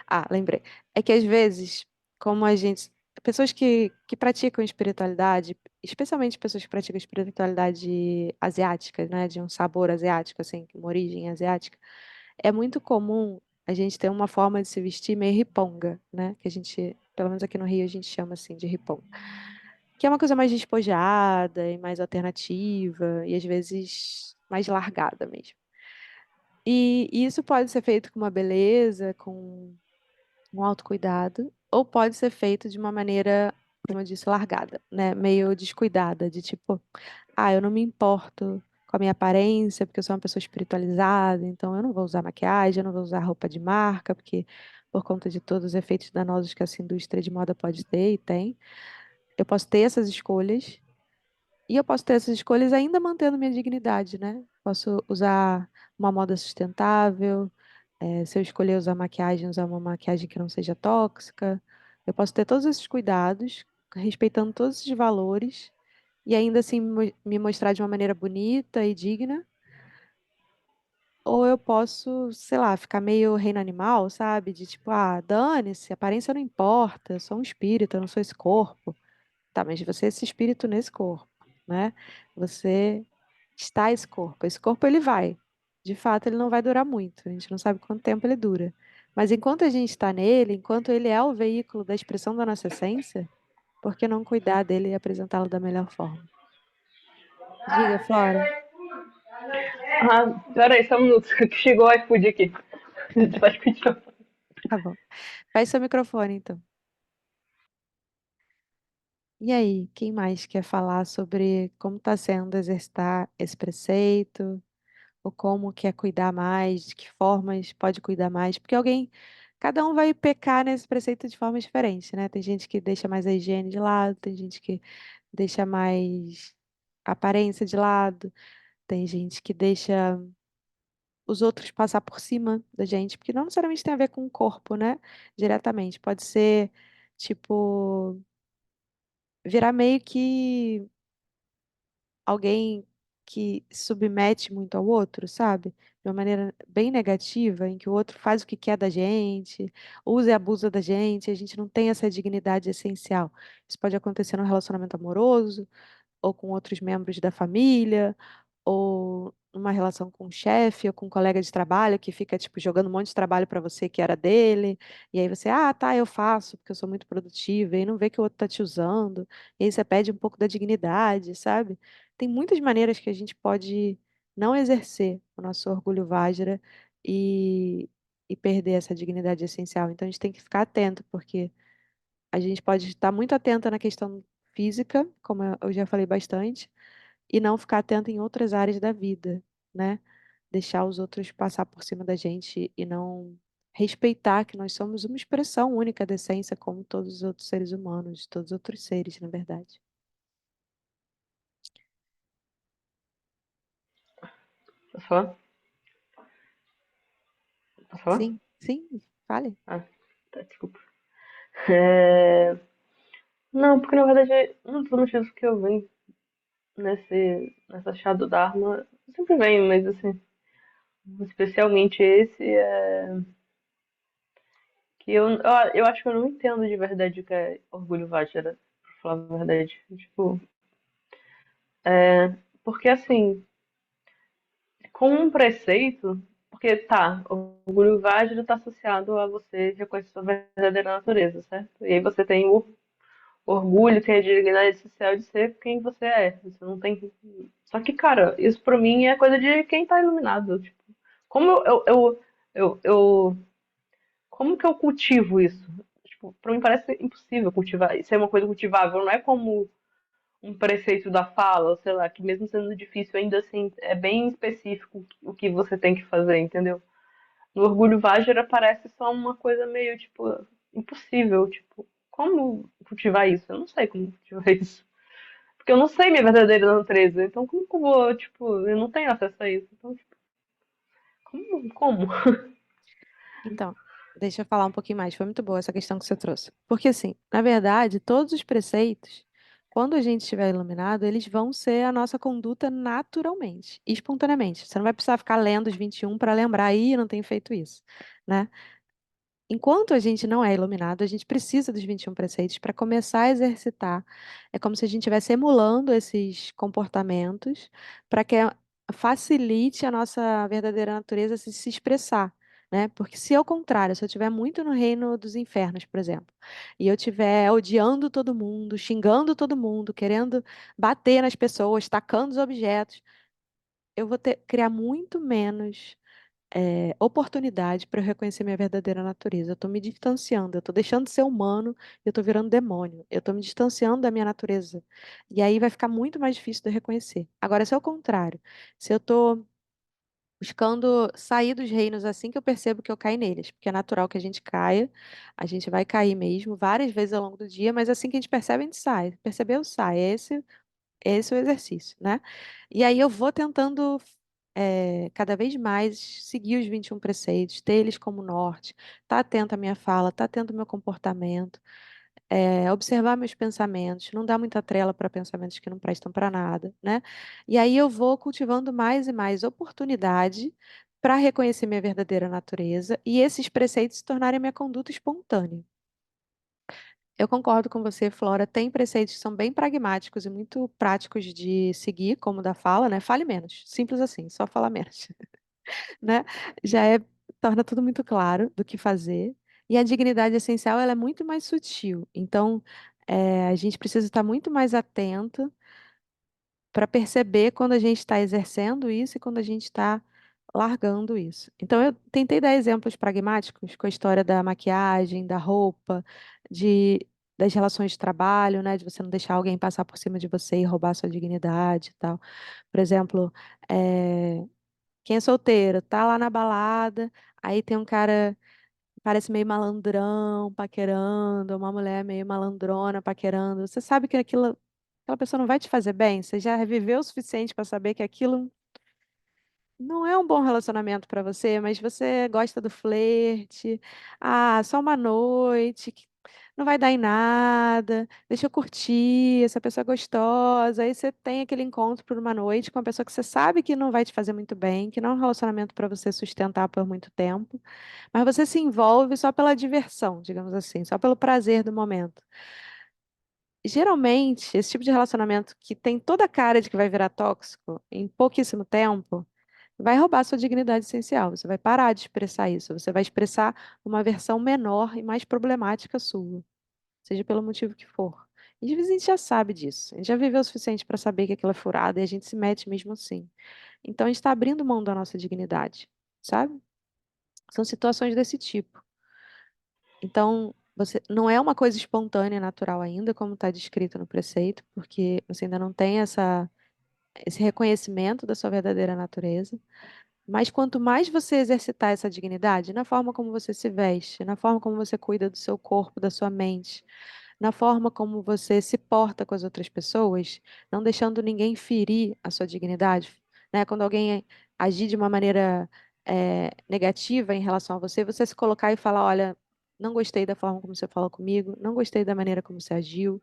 Ah, lembrei. É que às vezes, como a gente. Pessoas que praticam espiritualidade, especialmente pessoas que praticam espiritualidade asiática, né? De um sabor asiático, assim, uma origem asiática, é muito comum a gente ter uma forma de se vestir meio riponga, né? Que a gente, pelo menos aqui no Rio, a gente chama assim de riponga. Que é uma coisa mais despojada e mais alternativa, e às vezes mais largada mesmo. E isso pode ser feito com uma beleza, com um autocuidado, ou pode ser feito de uma maneira, como eu disse, largada, né? Meio descuidada, de tipo, ah, eu não me importo com a minha aparência, porque eu sou uma pessoa espiritualizada, então eu não vou usar maquiagem, eu não vou usar roupa de marca, porque por conta de todos os efeitos danosos que essa indústria de moda pode ter e tem, eu posso ter essas escolhas. E eu posso ter essas escolhas ainda mantendo minha dignidade, né? Posso usar uma moda sustentável, se eu escolher usar maquiagem, usar uma maquiagem que não seja tóxica. Eu posso ter todos esses cuidados, respeitando todos esses valores, e ainda assim me mostrar de uma maneira bonita e digna. Ou eu posso, sei lá, ficar meio reino animal, sabe? De tipo, ah, dane-se, aparência não importa, eu sou um espírito, eu não sou esse corpo. Tá, mas você é esse espírito nesse corpo, né? Você está esse corpo. Esse corpo ele vai. De fato, ele não vai durar muito. A gente não sabe quanto tempo ele dura. Mas enquanto a gente está nele, enquanto ele é o veículo da expressão da nossa essência, por que não cuidar dele e apresentá-lo da melhor forma? Diga, Flora. Ah, peraí, só um minuto, que chegou o iFood aqui. Pode continuar. Tá bom. Faz seu microfone, então. E aí, quem mais quer falar sobre como está sendo exercitar esse preceito? Ou como quer cuidar mais, de que formas pode cuidar mais, porque cada um vai pecar nesse preceito de forma diferente, né? Tem gente que deixa mais a higiene de lado, tem gente que deixa mais a aparência de lado, tem gente que deixa os outros passar por cima da gente, porque não necessariamente tem a ver com o corpo, né? Diretamente, pode ser tipo virar meio que alguém que se submete muito ao outro, sabe? De uma maneira bem negativa, em que o outro faz o que quer da gente, usa e abusa da gente, e a gente não tem essa dignidade essencial. Isso pode acontecer no relacionamento amoroso, ou com outros membros da família, ou numa relação com o chefe ou com um colega de trabalho que fica, tipo, jogando um monte de trabalho para você que era dele, e aí você, ah, tá, eu faço, porque eu sou muito produtiva, e aí não vê que o outro tá te usando, e aí você perde um pouco da dignidade, sabe? Tem muitas maneiras que a gente pode não exercer o nosso orgulho Vajra e perder essa dignidade essencial. Então a gente tem que ficar atento, porque a gente pode estar muito atenta na questão física, como eu já falei bastante, e não ficar atento em outras áreas da vida, né? Deixar os outros passar por cima da gente e não respeitar que nós somos uma expressão única da essência, como todos os outros seres humanos, todos os outros seres, na verdade. Posso falar? Posso falar? Sim, sim, fale. Ah, tá, desculpa. É... Não, porque na verdade, um dos motivos que eu venho nessa chá do Dharma, eu sempre venho, mas assim, especialmente esse, é que eu acho que eu não entendo de verdade o que é orgulho Vajra, pra falar a verdade. Tipo, porque assim, com um preceito, porque tá, orgulho Vajra está associado a você reconhecer sua verdadeira natureza, certo? E aí você tem o orgulho, tem a dignidade social de ser quem você é. Você não tem. Só que, cara, isso pra mim é coisa de quem tá iluminado. Tipo, como eu como que eu cultivo isso? Tipo, pra mim parece impossível cultivar. Isso é uma coisa cultivável, não é como um preceito da fala, sei lá, que mesmo sendo difícil, ainda assim é bem específico o que você tem que fazer, entendeu? No Orgulho Vágera parece só uma coisa meio, tipo, impossível, tipo, como cultivar isso? Eu não sei como cultivar isso. Porque eu não sei minha verdadeira natureza, então como que eu vou, tipo, eu não tenho acesso a isso. Então, tipo, como? Então, deixa eu falar um pouquinho mais. Foi muito boa essa questão que você trouxe. Porque, assim, na verdade, todos os preceitos, quando a gente estiver iluminado, eles vão ser a nossa conduta naturalmente, espontaneamente. Você não vai precisar ficar lendo os 21 para lembrar, aí não tenho feito isso, né? Enquanto a gente não é iluminado, a gente precisa dos 21 preceitos para começar a exercitar. É como se a gente estivesse emulando esses comportamentos para que facilite a nossa verdadeira natureza se expressar, né? Porque se ao contrário, se eu estiver muito no reino dos infernos, por exemplo, e eu estiver odiando todo mundo, xingando todo mundo, querendo bater nas pessoas, tacando os objetos, eu vou criar muito menos oportunidade para eu reconhecer minha verdadeira natureza. Eu estou me distanciando, eu estou deixando de ser humano, eu estou virando demônio. Eu estou me distanciando da minha natureza. E aí vai ficar muito mais difícil de eu reconhecer. Agora, se é o contrário, se eu estou buscando sair dos reinos assim que eu percebo que eu caí neles, porque é natural que a gente caia, a gente vai cair mesmo várias vezes ao longo do dia, mas assim que a gente percebe, a gente sai. Percebeu, sai. Esse é o exercício, né? E aí eu vou tentando cada vez mais seguir os 21 preceitos, ter eles como norte, estar atento à minha fala, estar atento ao meu comportamento, observar meus pensamentos, não dar muita trela para pensamentos que não prestam para nada, né? E aí eu vou cultivando mais e mais oportunidade para reconhecer minha verdadeira natureza e esses preceitos se tornarem minha conduta espontânea. Eu concordo com você, Flora. Tem preceitos que são bem pragmáticos e muito práticos de seguir, como o da fala, né? Fale menos. Simples assim, só falar menos, né? Já torna tudo muito claro do que fazer. E a dignidade essencial, ela é muito mais sutil. Então, a gente precisa estar muito mais atento para perceber quando a gente está exercendo isso e quando a gente está largando isso. Então, eu tentei dar exemplos pragmáticos com a história da maquiagem, da roupa, de, das relações de trabalho, né? De você não deixar alguém passar por cima de você e roubar sua dignidade e tal. Por exemplo, quem é solteiro, tá lá na balada, aí tem um cara parece meio malandrão, paquerando, uma mulher meio malandrona, paquerando. Você sabe que aquela pessoa não vai te fazer bem? Você já viveu o suficiente para saber que aquilo não é um bom relacionamento para você, mas você gosta do flerte. Ah, só uma noite, que não vai dar em nada. Deixa eu curtir, essa pessoa é gostosa. Aí você tem aquele encontro por uma noite com uma pessoa que você sabe que não vai te fazer muito bem, que não é um relacionamento para você sustentar por muito tempo, mas você se envolve só pela diversão, digamos assim, só pelo prazer do momento. Geralmente, esse tipo de relacionamento que tem toda a cara de que vai virar tóxico em pouquíssimo tempo, vai roubar sua dignidade essencial. Você vai parar de expressar isso. Você vai expressar uma versão menor e mais problemática sua, seja pelo motivo que for. E às vezes a gente já sabe disso. A gente já viveu o suficiente para saber que aquilo é furado e a gente se mete mesmo assim. Então a gente está abrindo mão da nossa dignidade, sabe? São situações desse tipo. Então, você não é uma coisa espontânea, natural ainda, como está descrito no preceito, porque você ainda não tem esse reconhecimento da sua verdadeira natureza. Mas quanto mais você exercitar essa dignidade, na forma como você se veste, na forma como você cuida do seu corpo, da sua mente, na forma como você se porta com as outras pessoas, não deixando ninguém ferir a sua dignidade, né? Quando alguém agir de uma maneira negativa em relação a você, você se colocar e falar, olha, não gostei da forma como você falou comigo, não gostei da maneira como você agiu,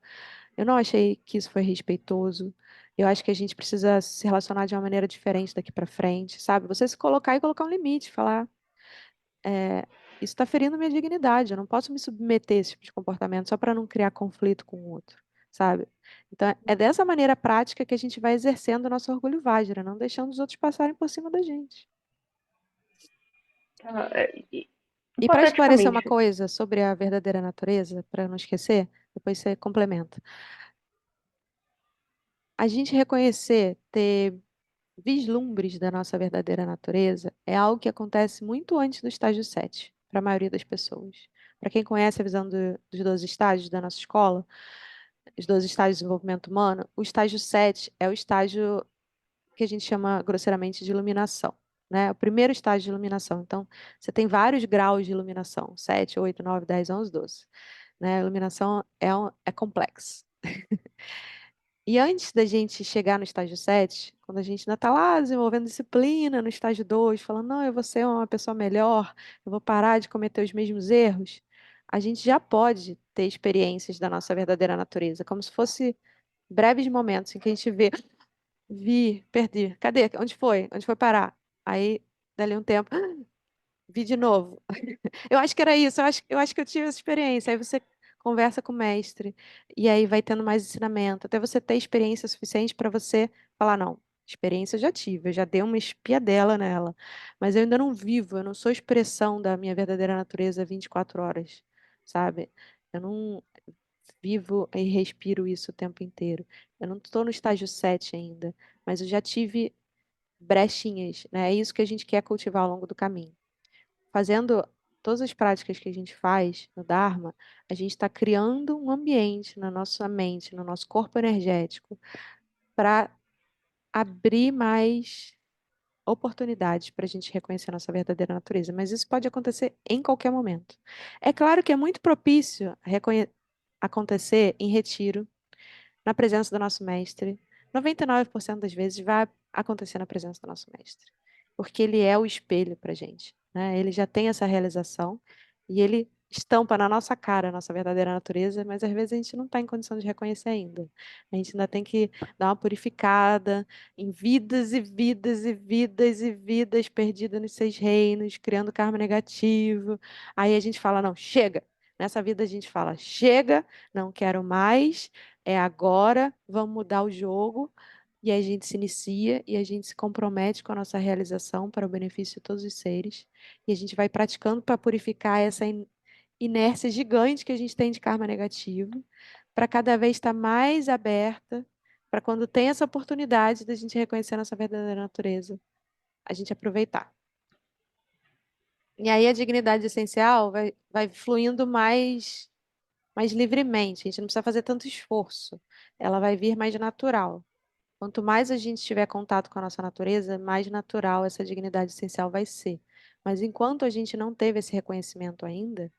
eu não achei que isso foi respeitoso. Eu acho que a gente precisa se relacionar de uma maneira diferente daqui para frente, sabe? Você se colocar e colocar um limite, falar, é, isso está ferindo minha dignidade, eu não posso me submeter a esse tipo de comportamento só para não criar conflito com o outro, sabe? Então, é dessa maneira prática que a gente vai exercendo o nosso orgulho Vajra, não deixando os outros passarem por cima da gente. Tá, E para esclarecer uma hipoteticamente, coisa sobre a verdadeira natureza, para não esquecer, depois você complementa. A gente reconhecer, ter vislumbres da nossa verdadeira natureza é algo que acontece muito antes do estágio 7, para a maioria das pessoas. Para quem conhece a visão dos 12 estágios da nossa escola, os 12 estágios de desenvolvimento humano, o estágio 7 é o estágio que a gente chama grosseiramente de iluminação, né? O primeiro estágio de iluminação. Então, você tem vários graus de iluminação, 7, 8, 9, 10, 11, 12. Né? A iluminação é complexo. E antes da gente chegar no estágio 7, quando a gente ainda está lá desenvolvendo disciplina no estágio 2, falando, não, eu vou ser uma pessoa melhor, eu vou parar de cometer os mesmos erros, a gente já pode ter experiências da nossa verdadeira natureza, como se fosse breves momentos em que a gente vê, vi, perdi, cadê? Onde foi? Onde foi parar? Aí, dali um tempo, vi de novo. Eu acho que era isso, eu acho que eu tive essa experiência. Aí você conversa com o mestre, e aí vai tendo mais ensinamento, até você ter experiência suficiente para você falar, não, experiência eu já tive, eu já dei uma espiadela nela, mas eu ainda não vivo, eu não sou expressão da minha verdadeira natureza 24 horas, sabe? Eu não vivo e respiro isso o tempo inteiro. Eu não estou no estágio 7 ainda, mas eu já tive brechinhas, né? É isso que a gente quer cultivar ao longo do caminho. Fazendo todas as práticas que a gente faz no Dharma, a gente está criando um ambiente na nossa mente, no nosso corpo energético, para abrir mais oportunidades para a gente reconhecer a nossa verdadeira natureza. Mas isso pode acontecer em qualquer momento. É claro que é muito propício acontecer em retiro, na presença do nosso mestre. 99% das vezes vai acontecer na presença do nosso mestre, porque ele é o espelho para a gente, né? Ele já tem essa realização e ele estampa na nossa cara a nossa verdadeira natureza, mas às vezes a gente não está em condição de reconhecer ainda. A gente ainda tem que dar uma purificada em vidas e vidas e vidas e vidas perdidas nos 6 reinos, criando karma negativo. Aí a gente fala, não, chega. Nessa vida a gente fala, chega, não quero mais, é agora, vamos mudar o jogo. E aí a gente se inicia e a gente se compromete com a nossa realização para o benefício de todos os seres. E a gente vai praticando para purificar essa inércia gigante que a gente tem de karma negativo, para cada vez estar mais aberta, para quando tem essa oportunidade da gente reconhecer a nossa verdadeira natureza, a gente aproveitar. E aí a dignidade essencial vai fluindo mais livremente, a gente não precisa fazer tanto esforço, ela vai vir mais natural. Quanto mais a gente tiver contato com a nossa natureza, mais natural essa dignidade essencial vai ser. Mas enquanto a gente não teve esse reconhecimento ainda,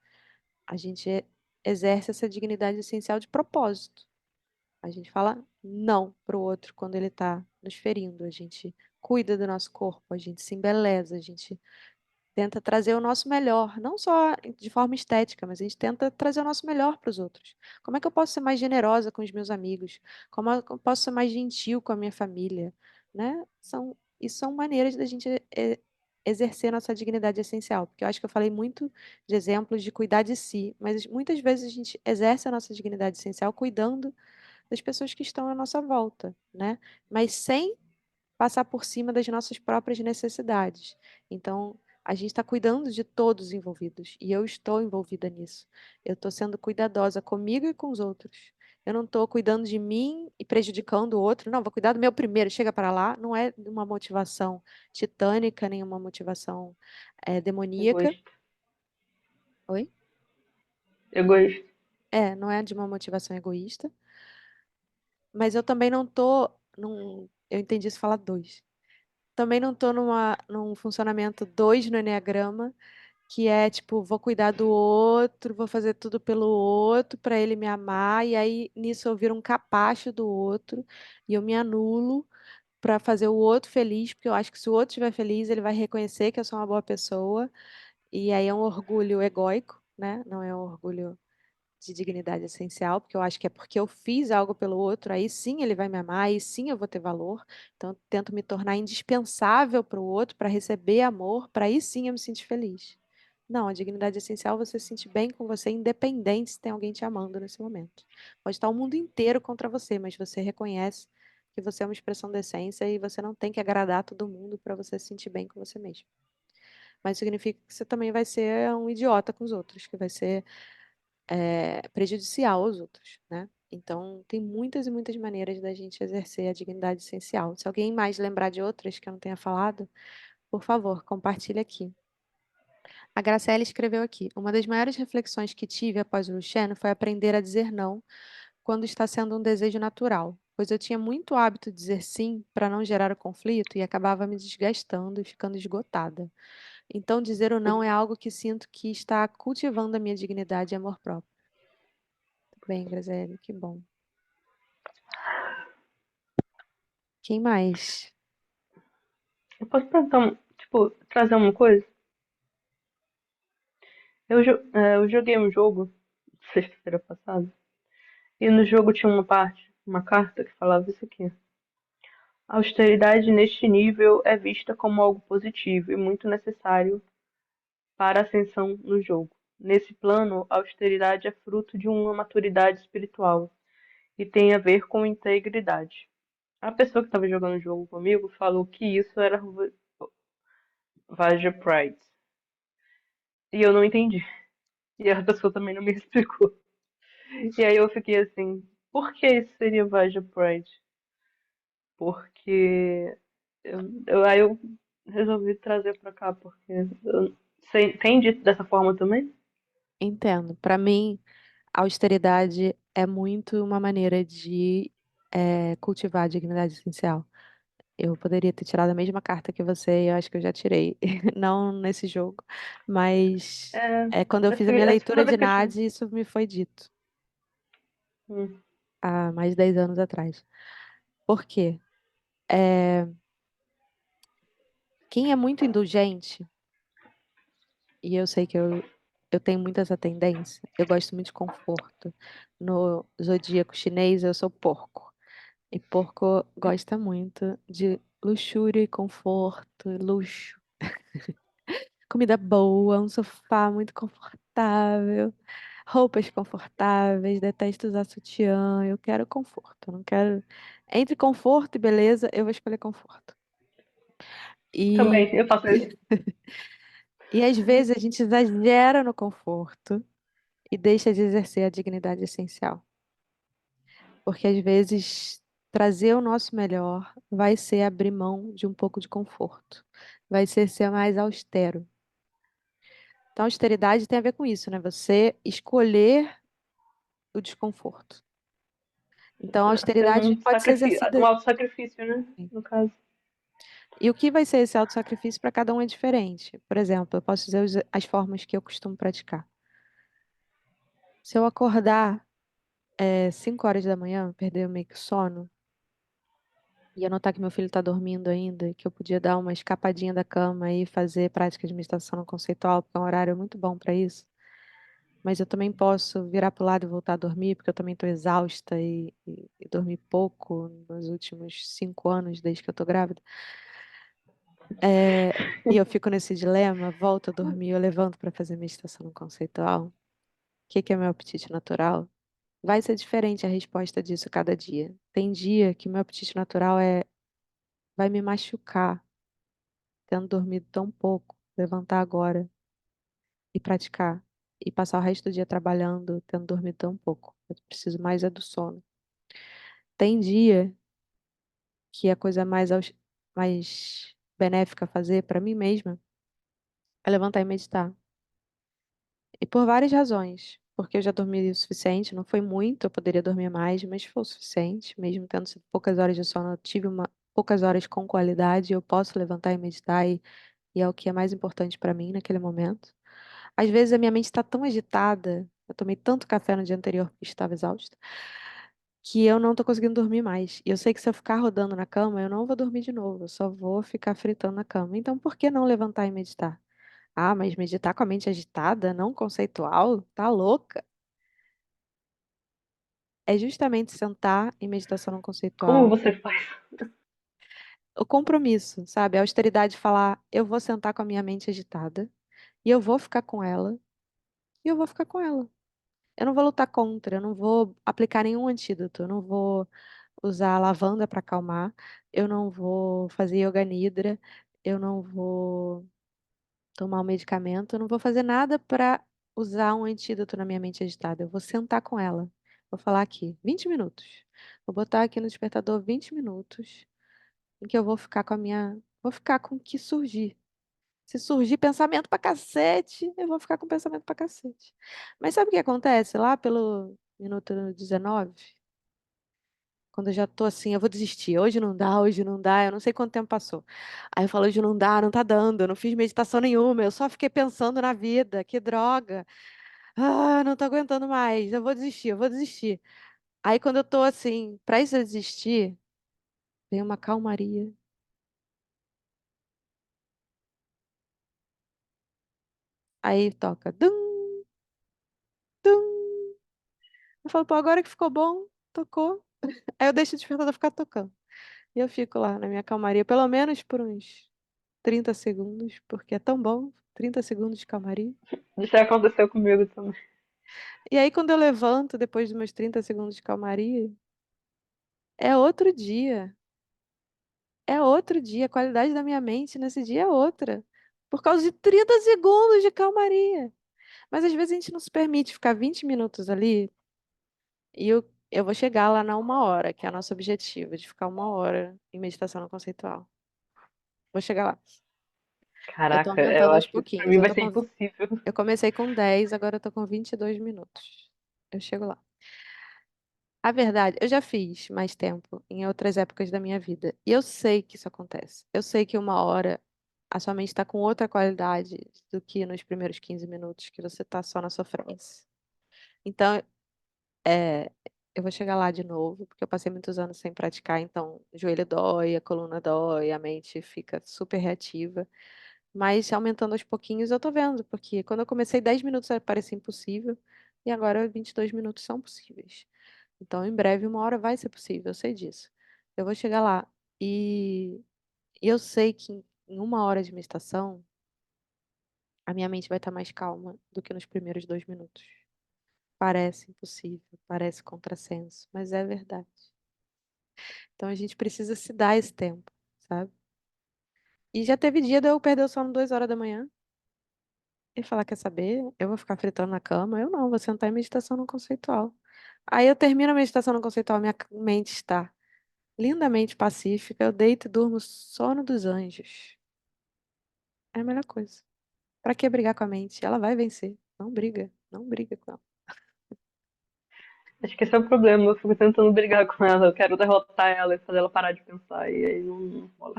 a gente exerce essa dignidade essencial de propósito. A gente fala não para o outro quando ele está nos ferindo, a gente cuida do nosso corpo, a gente se embeleza, a gente tenta trazer o nosso melhor, não só de forma estética, mas a gente tenta trazer o nosso melhor para os outros. Como é que eu posso ser mais generosa com os meus amigos? Como é que eu posso ser mais gentil com a minha família? Né? Isso são maneiras da gente exercer nossa dignidade essencial, porque eu acho que eu falei muito de exemplos de cuidar de si, mas muitas vezes a gente exerce a nossa dignidade essencial cuidando das pessoas que estão à nossa volta, né? Mas sem passar por cima das nossas próprias necessidades. Então, a gente está cuidando de todos os envolvidos e eu estou envolvida nisso. Eu estou sendo cuidadosa comigo e com os outros. Eu não estou cuidando de mim e prejudicando o outro. Não, vou cuidar do meu primeiro, chega para lá. Não é uma motivação titânica, nem uma motivação demoníaca. Egoísta. Oi? Egoísta. Não é de uma motivação egoísta. Mas eu também não tô eu entendi isso falar dois. Também não tô num funcionamento dois no Enneagrama, que é tipo, vou cuidar do outro, vou fazer tudo pelo outro para ele me amar, e aí nisso eu viro um capacho do outro e eu me anulo para fazer o outro feliz, porque eu acho que se o outro estiver feliz, ele vai reconhecer que eu sou uma boa pessoa, e aí é um orgulho egóico, né? Não é um orgulho de dignidade essencial, porque eu acho que é porque eu fiz algo pelo outro, aí sim ele vai me amar, aí sim eu vou ter valor. Então, eu tento me tornar indispensável para o outro, para receber amor, para aí sim eu me sentir feliz. Não, a dignidade essencial é você se sentir bem com você, independente se tem alguém te amando nesse momento. Pode estar o mundo inteiro contra você, mas você reconhece que você é uma expressão da essência e você não tem que agradar todo mundo para você se sentir bem com você mesmo. Mas significa que você também vai ser um idiota com os outros, que vai ser prejudicial aos outros, né? Então, tem muitas e muitas maneiras da gente exercer a dignidade essencial. Se alguém mais lembrar de outras que eu não tenha falado, por favor, compartilhe aqui. A Graciela escreveu aqui: uma das maiores reflexões que tive após o Luciano foi aprender a dizer não quando está sendo um desejo natural, pois eu tinha muito hábito de dizer sim para não gerar o conflito e acabava me desgastando e ficando esgotada. Então, dizer o não é algo que sinto que está cultivando a minha dignidade e amor próprio. Tudo bem, Graziele, que bom. Quem mais? Eu posso perguntar, tipo, trazer uma coisa? Eu joguei um jogo sexta-feira passada, e no jogo tinha uma parte, uma carta que falava isso aqui. A austeridade neste nível é vista como algo positivo e muito necessário para a ascensão no jogo. Nesse plano, a austeridade é fruto de uma maturidade espiritual e tem a ver com integridade. A pessoa que estava jogando o jogo comigo falou que isso era Vajra Pride. E eu não entendi. E a pessoa também não me explicou. E aí eu fiquei assim, por que isso seria Vajra Pride? Porque aí eu resolvi trazer pra cá, porque você entende dessa forma também? Entendo. Para mim, a austeridade é muito uma maneira de cultivar a dignidade essencial. Eu poderia ter tirado a mesma carta que você, e eu acho que eu já tirei. Não nesse jogo, mas É, quando eu fiz a minha é a leitura segunda de vez que eu chamo. Nadi, isso me foi dito Hum. há mais de 10 anos atrás. Por quê? É, quem é muito indulgente, e eu sei que eu tenho muito essa tendência, eu gosto muito de conforto. No zodíaco chinês, eu sou porco. E porco gosta muito de luxúria e conforto, luxo. Comida boa, um sofá muito confortável, roupas confortáveis, detesto usar sutiã, eu quero conforto, eu não quero. Entre conforto e beleza, eu vou escolher conforto. E, Também, eu faço isso. e às vezes a gente exagera no conforto e deixa de exercer a dignidade essencial. Porque às vezes trazer o nosso melhor vai ser abrir mão de um pouco de conforto, vai ser mais austero. Então, austeridade tem a ver com isso, né? Você escolher o desconforto. Então, a Ser austeridade um pode ser sacrifício, um exercida. auto-sacrifício, né? No caso. E o que vai ser esse auto-sacrifício para cada um é diferente. Por exemplo, eu posso dizer as formas que eu costumo praticar. Se eu acordar 5 horas da manhã, perder meio que o sono, e eu notar que meu filho está dormindo ainda, que eu podia dar uma escapadinha da cama e fazer prática de meditação no conceitual, porque é um horário muito bom para isso. Mas eu também posso virar para o lado e voltar a dormir, porque eu também estou exausta e dormi pouco nos últimos 5 anos, desde que eu estou grávida. É, e eu fico nesse dilema, volto a dormir, eu levanto para fazer meditação no conceitual. O que que é meu apetite natural? Vai ser diferente a resposta disso cada dia. Tem dia que meu apetite natural vai me machucar, tendo dormido tão pouco, levantar agora e praticar. E passar o resto do dia trabalhando, tendo dormido tão pouco. Eu preciso mais é do sono. Tem dia que a coisa mais benéfica a fazer para mim mesma é levantar e meditar. E por várias razões. Porque eu já dormi o suficiente, não foi muito, eu poderia dormir mais, mas foi o suficiente. Mesmo tendo sido poucas horas de sono, eu tive poucas horas com qualidade, eu posso levantar e meditar, e é o que é mais importante para mim naquele momento. Às vezes a minha mente está tão agitada, eu tomei tanto café no dia anterior porque estava exausta, que eu não tô conseguindo dormir mais. E eu sei que se eu ficar rodando na cama, eu não vou dormir de novo, eu só vou ficar fritando na cama. Então, por que não levantar e meditar? Ah, mas meditar com a mente agitada, não conceitual? Tá louca? É justamente sentar em meditação não Como conceitual. você faz? O compromisso, sabe? A austeridade de falar, eu vou sentar com a minha mente agitada e eu vou ficar com ela e eu vou ficar com ela. Eu não vou lutar contra, eu não vou aplicar nenhum antídoto, eu não vou usar lavanda para acalmar, eu não vou fazer yoga nidra, eu não vou tomar um medicamento, eu não vou fazer nada para usar um antídoto na minha mente agitada. Eu vou sentar com ela. Vou falar aqui, 20 minutos. Vou botar aqui no despertador 20 minutos em que eu vou ficar com a minha. Vou ficar com o que surgir. Se surgir pensamento pra cacete, eu vou ficar com pensamento pra cacete. Mas sabe o que acontece? Lá pelo minuto 19, quando eu já tô assim, eu vou desistir. Hoje não dá, eu não sei quanto tempo passou. Aí eu falo, hoje não dá, não tá dando, eu não fiz meditação nenhuma, eu só fiquei pensando na vida, que droga. Ah, não tô aguentando mais, eu vou desistir, eu vou desistir. Aí quando eu tô assim, prestes a desistir, vem uma calmaria. Aí toca, dum, dum. Eu falo, pô, agora que ficou bom, tocou. Aí eu deixo o despertador ficar tocando. E eu fico lá na minha calmaria, pelo menos por uns 30 segundos, porque é tão bom, 30 segundos de calmaria. Isso já aconteceu comigo também. E aí, quando eu levanto, depois dos meus 30 segundos de calmaria, é outro dia. É outro dia. A qualidade da minha mente nesse dia é outra. Por causa de 30 segundos de calmaria. Mas às vezes a gente não se permite ficar 20 minutos ali e eu vou chegar lá na 1 hora, que é o nosso objetivo, de ficar 1 hora em meditação não conceitual. Vou chegar lá. Eu tô Caraca, eu aumentando aos acho que isso pra pouquinhos. mim vai ser impossível. Eu comecei com 10, agora eu tô com 22 minutos. Eu chego lá. A verdade, eu já fiz mais tempo em outras épocas da minha vida. E eu sei que isso acontece. Eu sei que 1 hora a sua mente está com outra qualidade do que nos primeiros 15 minutos que você está só na sofrência. Então, é, eu vou chegar lá de novo, porque eu passei muitos anos sem praticar, então o joelho dói, a coluna dói, a mente fica super reativa. Mas aumentando aos pouquinhos eu tô vendo, porque quando eu comecei 10 minutos parecia impossível, e agora 22 minutos são possíveis. Então, em breve, 1 hora vai ser possível, eu sei disso. Eu vou chegar lá. E eu sei que em 1 hora de meditação, a minha mente vai estar mais calma do que nos primeiros 2 minutos. Parece impossível, parece contrassenso, mas é verdade. Então, a gente precisa se dar esse tempo, sabe? E já teve dia de eu perder o sono 2 horas da manhã e falar, quer saber? Eu vou ficar fritando na cama? Eu não, vou sentar em meditação no conceitual. Aí eu termino a meditação no conceitual, minha mente está lindamente pacífica, eu deito e durmo sono dos anjos. É a melhor coisa. Pra que brigar com a mente? Ela vai vencer. Não briga, não briga com ela. Acho que esse é o problema. Eu fico tentando brigar com ela. Eu quero derrotar ela e fazer ela parar de pensar. E aí não rola.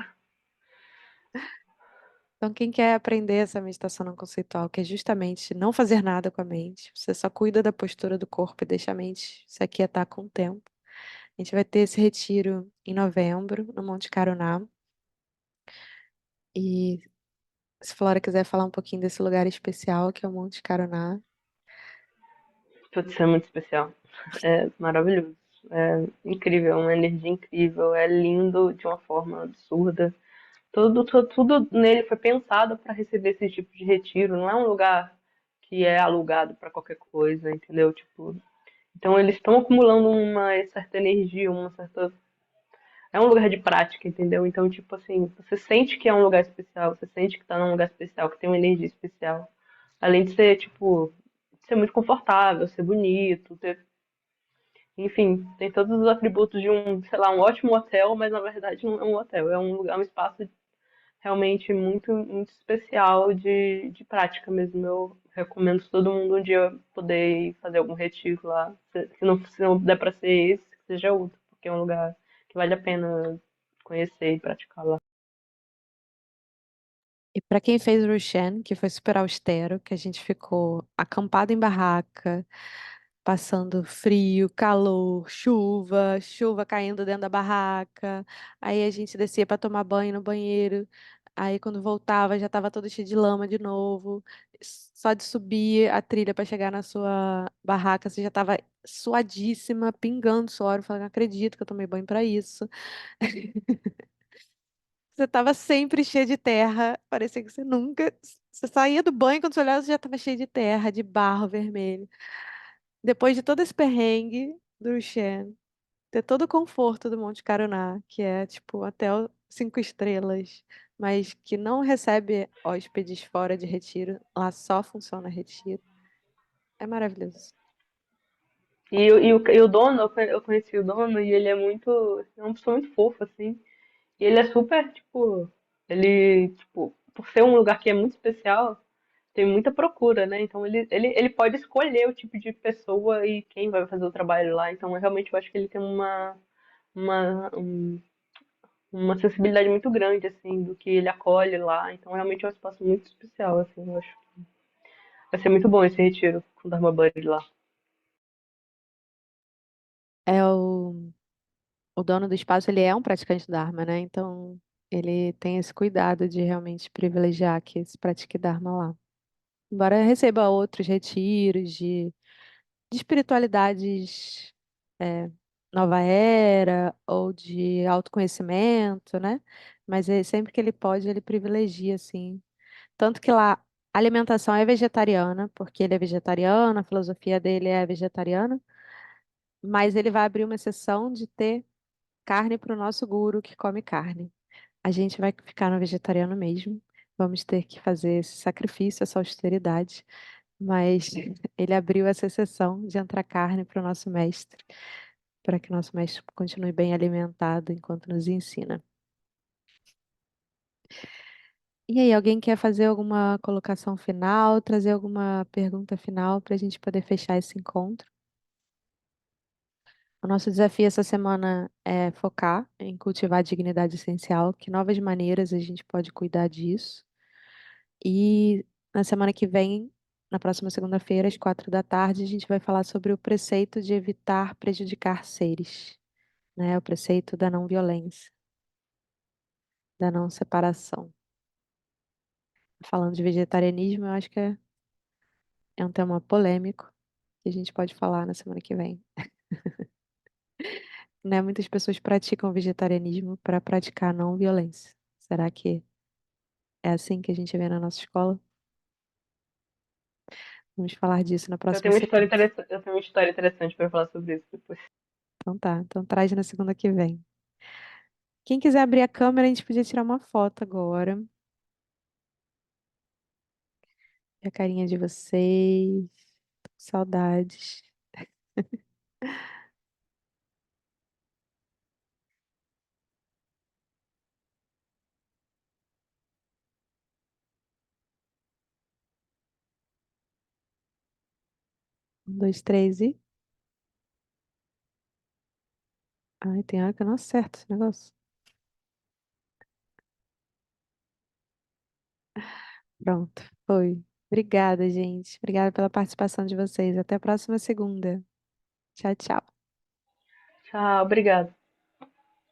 Então, quem quer aprender essa meditação não conceitual, que é justamente não fazer nada com a mente, você só cuida da postura do corpo e deixa a mente se aquietar com o tempo. A gente vai ter esse retiro em novembro, no Monte Caruná. E se Flora quiser falar um pouquinho desse lugar especial, que é o Monte Caruná. Putz, é muito especial. É maravilhoso. É incrível, é uma energia incrível. É lindo de uma forma absurda. Tudo nele foi pensado para receber esse tipo de retiro. Não é um lugar que é alugado para qualquer coisa, entendeu? Tipo, então eles estão acumulando uma certa energia, uma certa. É um lugar de prática, entendeu? Então, tipo assim, você sente que é um lugar especial, você sente que tá num lugar especial, que tem uma energia especial. Além de ser, tipo, ser muito confortável, ser bonito, ter, enfim, tem todos os atributos de um, sei lá, um ótimo hotel, mas na verdade não é um hotel, é um lugar, um espaço realmente muito especial de prática mesmo. Eu recomendo todo mundo um dia poder ir fazer algum retiro lá. Se não der para ser esse, que seja outro, porque é um lugar que vale a pena conhecer e praticar lá. E para quem fez o Rushen, que foi super austero, que a gente ficou acampado em barraca, passando frio, calor, chuva, chuva caindo dentro da barraca. Aí a gente descia para tomar banho no banheiro. Aí quando voltava já estava todo cheio de lama de novo. Só de subir a trilha para chegar na sua barraca, você já estava suadíssima, pingando suor. Eu falei, não acredito que eu tomei banho para isso. Você estava sempre cheia de terra. Parecia que você nunca. Você saía do banho, quando você olhava, você já estava cheio de terra, de barro vermelho. Depois de todo esse perrengue do Shen, ter todo o conforto do Monte Caruná, que é tipo hotel 5 estrelas, mas que não recebe hóspedes fora de retiro, lá só funciona retiro. É maravilhoso. E o dono, eu conheci o dono e ele é uma pessoa muito fofa, assim. E ele é super, tipo, ele, tipo, por ser um lugar que é muito especial, tem muita procura, né? Então ele pode escolher o tipo de pessoa e quem vai fazer o trabalho lá. Então, eu realmente eu acho que ele tem uma, um- uma acessibilidade muito grande, assim, do que ele acolhe lá. Então, realmente é um espaço muito especial, assim, eu acho. Vai ser muito bom esse retiro com o Dharma Buddy lá. É o dono do espaço, ele é um praticante Dharma, né? Então, ele tem esse cuidado de realmente privilegiar que se pratique Dharma lá. Embora receba outros retiros de espiritualidades é, nova era ou de autoconhecimento, né? Mas sempre que ele pode, ele privilegia, assim. Tanto que lá a alimentação é vegetariana, porque ele é vegetariano, a filosofia dele é vegetariana, mas ele vai abrir uma exceção de ter carne para o nosso guru que come carne. A gente vai ficar no vegetariano mesmo. Vamos ter que fazer esse sacrifício, essa austeridade. Mas ele abriu essa exceção de entrar carne para o nosso mestre, para que o nosso mestre continue bem alimentado enquanto nos ensina. E aí, alguém quer fazer alguma colocação final, trazer alguma pergunta final para a gente poder fechar esse encontro? O nosso desafio essa semana é focar em cultivar a dignidade essencial, que novas maneiras a gente pode cuidar disso. E na semana que vem, na próxima segunda-feira, às 4 da tarde, a gente vai falar sobre o preceito de evitar prejudicar seres, né? O preceito da não violência, da não separação. Falando de vegetarianismo, eu acho que é um tema polêmico que a gente pode falar na semana que vem. Né? Muitas pessoas praticam vegetarianismo para praticar a não violência. Será que é assim que a gente vê na nossa escola? Vamos falar disso na próxima segunda. Eu tenho uma história interessante para falar sobre isso depois. Então tá, então traz na segunda que vem. Quem quiser abrir a câmera, a gente podia tirar uma foto agora. E a carinha de vocês. Tô com saudades. 1, 2, 3 e. Ai, tem hora que eu não acerto esse negócio. Pronto, foi. Obrigada, gente. Obrigada pela participação de vocês. Até a próxima segunda. Tchau, tchau. Tchau, obrigada.